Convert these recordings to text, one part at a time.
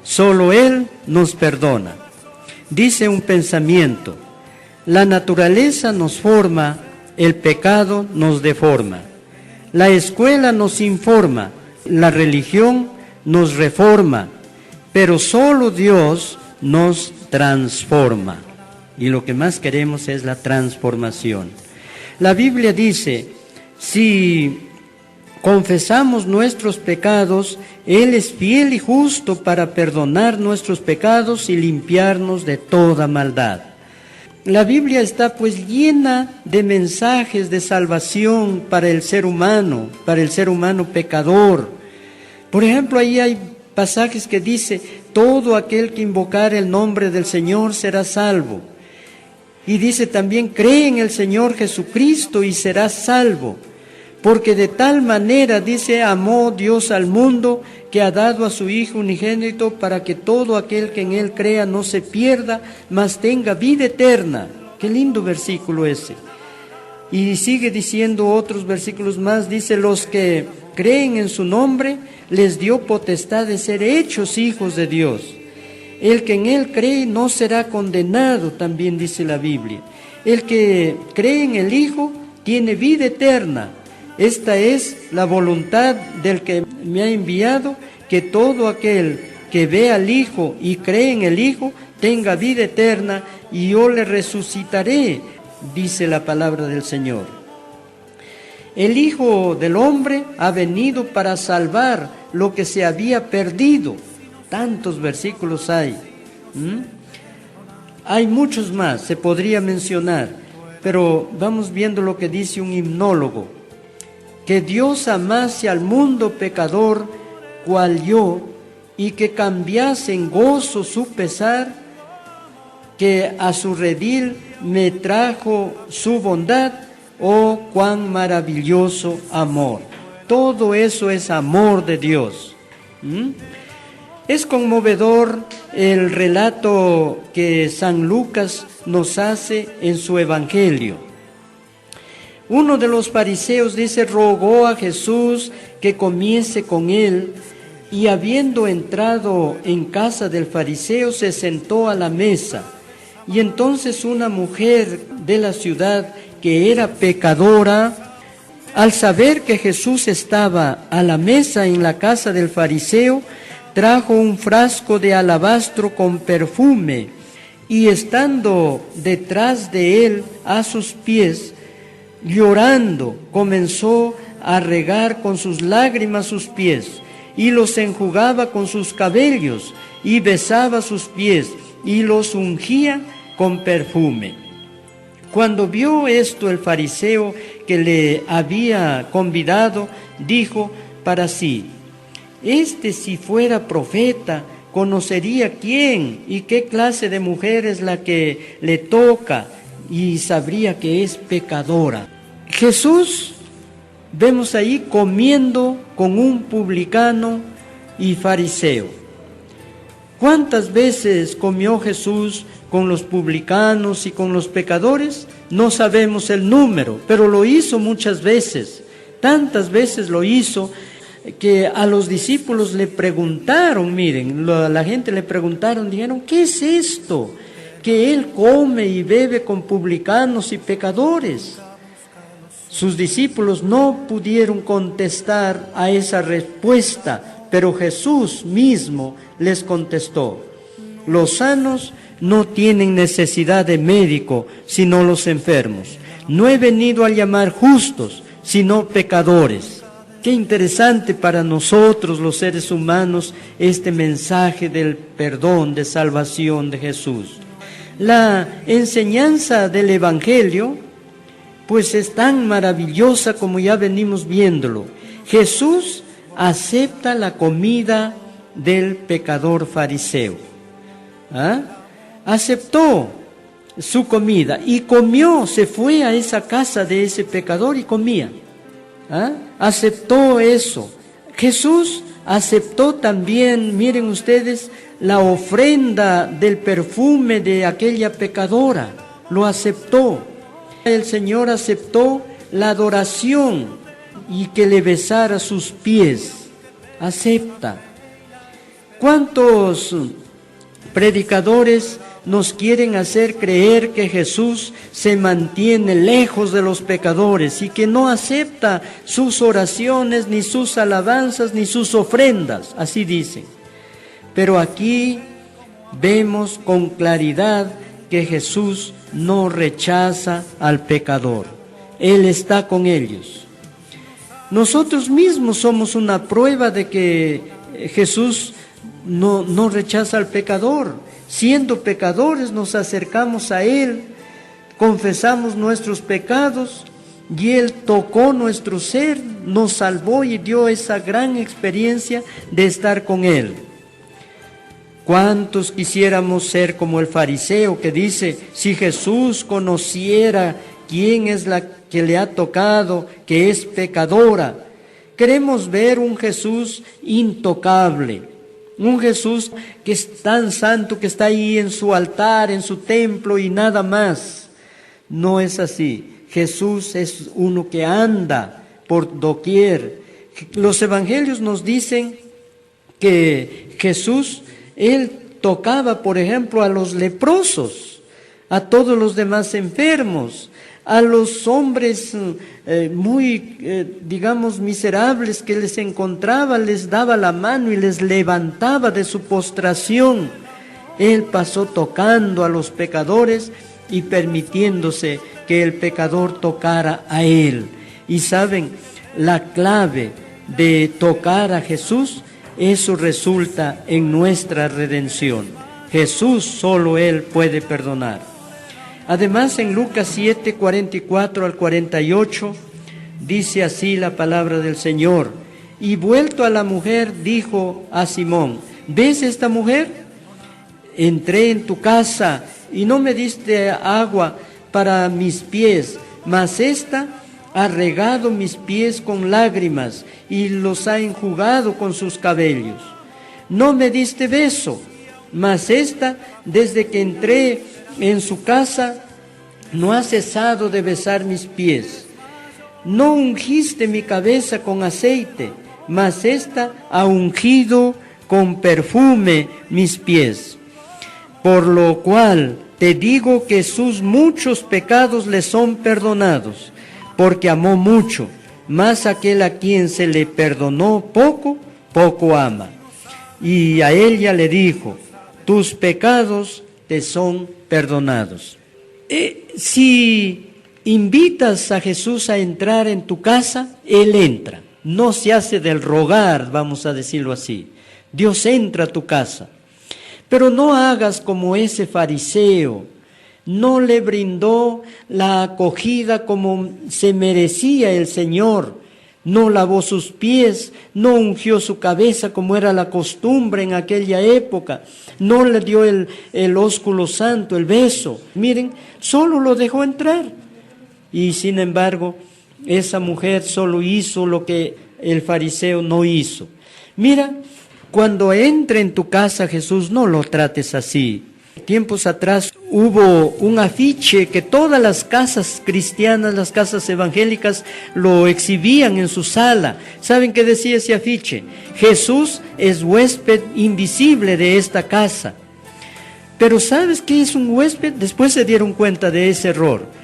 solo Él nos perdona. Dice un pensamiento: la naturaleza nos forma, el pecado nos deforma. La escuela nos informa, la religión nos reforma, pero solo Dios nos transforma. Y lo que más queremos es la transformación. La Biblia dice: si confesamos nuestros pecados, Él es fiel y justo para perdonar nuestros pecados y limpiarnos de toda maldad. La Biblia está pues llena de mensajes de salvación para el ser humano pecador. Por ejemplo, ahí hay pasajes que dice: todo aquel que invocare el nombre del Señor será salvo. Y dice también: cree en el Señor Jesucristo y serás salvo. Porque de tal manera, dice, amó Dios al mundo, que ha dado a su Hijo unigénito, para que todo aquel que en Él crea no se pierda, mas tenga vida eterna. Qué lindo versículo ese. Y sigue diciendo otros versículos más, dice: los que creen en su nombre, les dio potestad de ser hechos hijos de Dios. El que en Él cree no será condenado, también dice la Biblia. El que cree en el Hijo tiene vida eterna. Esta es la voluntad del que me ha enviado, que todo aquel que ve al Hijo y cree en el Hijo tenga vida eterna, y yo le resucitaré, dice la palabra del Señor. El Hijo del Hombre ha venido para salvar lo que se había perdido. Tantos versículos hay. Hay muchos más, se podría mencionar, pero vamos viendo lo que dice un himnólogo: que Dios amase al mundo pecador cual yo, y que cambiase en gozo su pesar, que a su redil me trajo su bondad, oh cuán maravilloso amor. Todo eso es amor de Dios. Es conmovedor el relato que San Lucas nos hace en su Evangelio. Uno de los fariseos, dice, rogó a Jesús que comiese con él, y habiendo entrado en casa del fariseo, se sentó a la mesa. Y entonces una mujer de la ciudad, que era pecadora, al saber que Jesús estaba a la mesa en la casa del fariseo, trajo un frasco de alabastro con perfume, y estando detrás de él a sus pies, llorando, comenzó a regar con sus lágrimas sus pies, y los enjugaba con sus cabellos, y besaba sus pies, y los ungía con perfume. Cuando vio esto el fariseo que le había convidado, dijo para sí: si fuera profeta, conocería quién y qué clase de mujer es la que le toca, y sabría que es pecadora. Jesús, vemos ahí comiendo con un publicano y fariseo. ¿Cuántas veces comió Jesús con los publicanos y con los pecadores? No sabemos el número, pero lo hizo muchas veces. Tantas veces lo hizo que a los discípulos le preguntaron, miren, la gente le preguntaron, dijeron: ¿qué es esto? Que Él come y bebe con publicanos y pecadores. Sus discípulos no pudieron contestar a esa respuesta, pero Jesús mismo les contestó: los sanos no tienen necesidad de médico, sino los enfermos. No he venido a llamar justos, sino pecadores. Qué interesante para nosotros los seres humanos este mensaje del perdón, de salvación de Jesús. La enseñanza del Evangelio pues es tan maravillosa como ya venimos viéndolo. Jesús acepta la comida del pecador fariseo. Aceptó su comida y comió, se fue a esa casa de ese pecador y comía. Aceptó eso. Jesús aceptó también, miren ustedes, la ofrenda del perfume de aquella pecadora. Lo aceptó. El Señor aceptó la adoración y que le besara sus pies. Acepta. ¿Cuántos predicadores nos quieren hacer creer que Jesús se mantiene lejos de los pecadores y que no acepta sus oraciones, ni sus alabanzas, ni sus ofrendas? Así dicen. Pero aquí vemos con claridad que Jesús no rechaza al pecador. Él está con ellos. Nosotros mismos somos una prueba de que Jesús no rechaza al pecador. Siendo pecadores nos acercamos a Él, confesamos nuestros pecados y Él tocó nuestro ser, nos salvó y dio esa gran experiencia de estar con Él. ¿Cuántos quisiéramos ser como el fariseo que dice, si Jesús conociera quién es la que le ha tocado, que es pecadora? Queremos ver un Jesús intocable. Un Jesús que es tan santo, que está ahí en su altar, en su templo y nada más. No es así. Jesús es uno que anda por doquier. Los evangelios nos dicen que Jesús, Él tocaba, por ejemplo, a los leprosos, a todos los demás enfermos, a los hombres digamos, miserables que les encontraba, les daba la mano y les levantaba de su postración. Él pasó tocando a los pecadores y permitiéndose que el pecador tocara a Él. Y saben, la clave de tocar a Jesús, eso resulta en nuestra redención. Jesús, solo Él puede perdonar. Además, en Lucas 7, 44 al 48, dice así la palabra del Señor. Y vuelto a la mujer, dijo a Simón, ¿ves esta mujer? Entré en tu casa y no me diste agua para mis pies, mas esta ha regado mis pies con lágrimas y los ha enjugado con sus cabellos. No me diste beso, mas esta, desde que entré en su casa, no ha cesado de besar mis pies. No ungiste mi cabeza con aceite, mas esta ha ungido con perfume mis pies. Por lo cual te digo que sus muchos pecados le son perdonados, porque amó mucho, mas aquel a quien se le perdonó poco, poco ama. Y a ella le dijo, tus pecados te son perdonados. Si invitas a Jesús a entrar en tu casa, Él entra. No se hace del rogar, vamos a decirlo así. Dios entra a tu casa. Pero no hagas como ese fariseo. No le brindó la acogida como se merecía el Señor. No lavó sus pies, no ungió su cabeza como era la costumbre en aquella época. No le dio el ósculo santo, el beso. Miren, solo lo dejó entrar. Y sin embargo, esa mujer solo hizo lo que el fariseo no hizo. Mira, cuando entre en tu casa Jesús, no lo trates así. Tiempos atrás hubo un afiche que todas las casas cristianas, las casas evangélicas, lo exhibían en su sala. ¿Saben qué decía ese afiche? Jesús es huésped invisible de esta casa. Pero ¿sabes qué es un huésped? Después se dieron cuenta de ese error.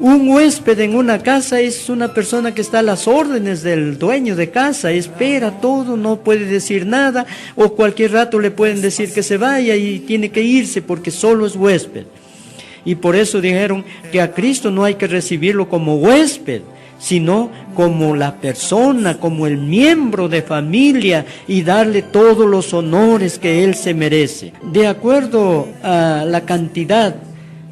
Un huésped en una casa es una persona que está a las órdenes del dueño de casa, espera todo, no puede decir nada, o cualquier rato le pueden decir que se vaya y tiene que irse porque solo es huésped. Y por eso dijeron que a Cristo no hay que recibirlo como huésped, sino como la persona, como el miembro de familia, y darle todos los honores que Él se merece, de acuerdo a la cantidad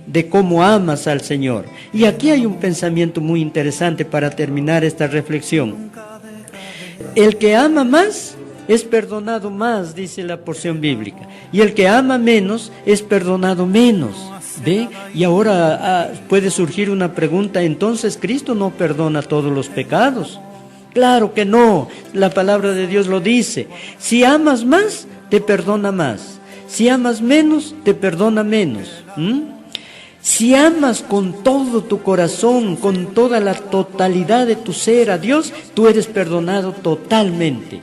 de cómo amas al Señor. Y aquí hay un pensamiento muy interesante para terminar esta reflexión. El que ama más es perdonado más, dice la porción bíblica, y el que ama menos es perdonado menos. ¿Ve? Y ahora puede surgir una pregunta, entonces ¿Cristo no perdona todos los pecados? Claro que no, la palabra de Dios lo dice. Si amas más, te perdona más. Si amas menos, te perdona menos. Si amas con todo tu corazón, con toda la totalidad de tu ser a Dios, tú eres perdonado totalmente.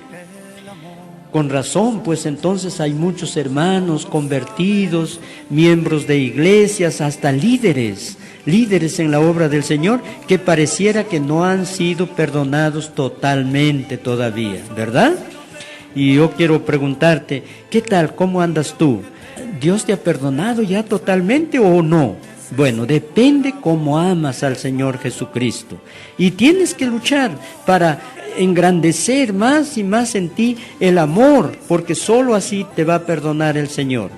Con razón, pues entonces hay muchos hermanos convertidos, miembros de iglesias, hasta líderes en la obra del Señor, que pareciera que no han sido perdonados totalmente todavía, ¿verdad? Y yo quiero preguntarte, ¿qué tal? ¿Cómo andas tú? ¿Dios te ha perdonado ya totalmente o no? Bueno, depende cómo amas al Señor Jesucristo. Y tienes que luchar para engrandecer más y más en ti el amor, porque solo así te va a perdonar el Señor.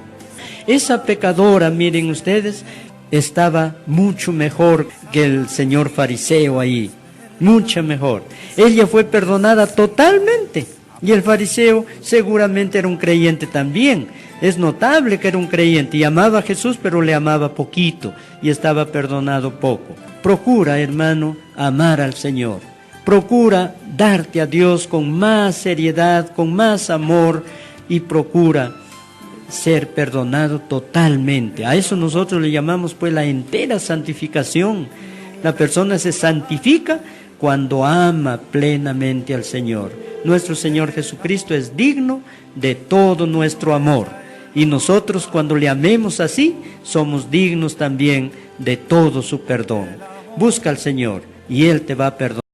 Esa pecadora, miren ustedes, estaba mucho mejor que el señor fariseo ahí, mucho mejor. Ella fue perdonada totalmente. Y el fariseo seguramente era un creyente también. Es notable que era un creyente y amaba a Jesús, pero le amaba poquito y estaba perdonado poco. Procura, hermano, amar al Señor. Procura darte a Dios con más seriedad, con más amor, y procura ser perdonado totalmente. A eso nosotros le llamamos pues la entera santificación. La persona se santifica cuando ama plenamente al Señor. Nuestro Señor Jesucristo es digno de todo nuestro amor. Y nosotros cuando le amemos así, somos dignos también de todo su perdón. Busca al Señor y Él te va a perdonar.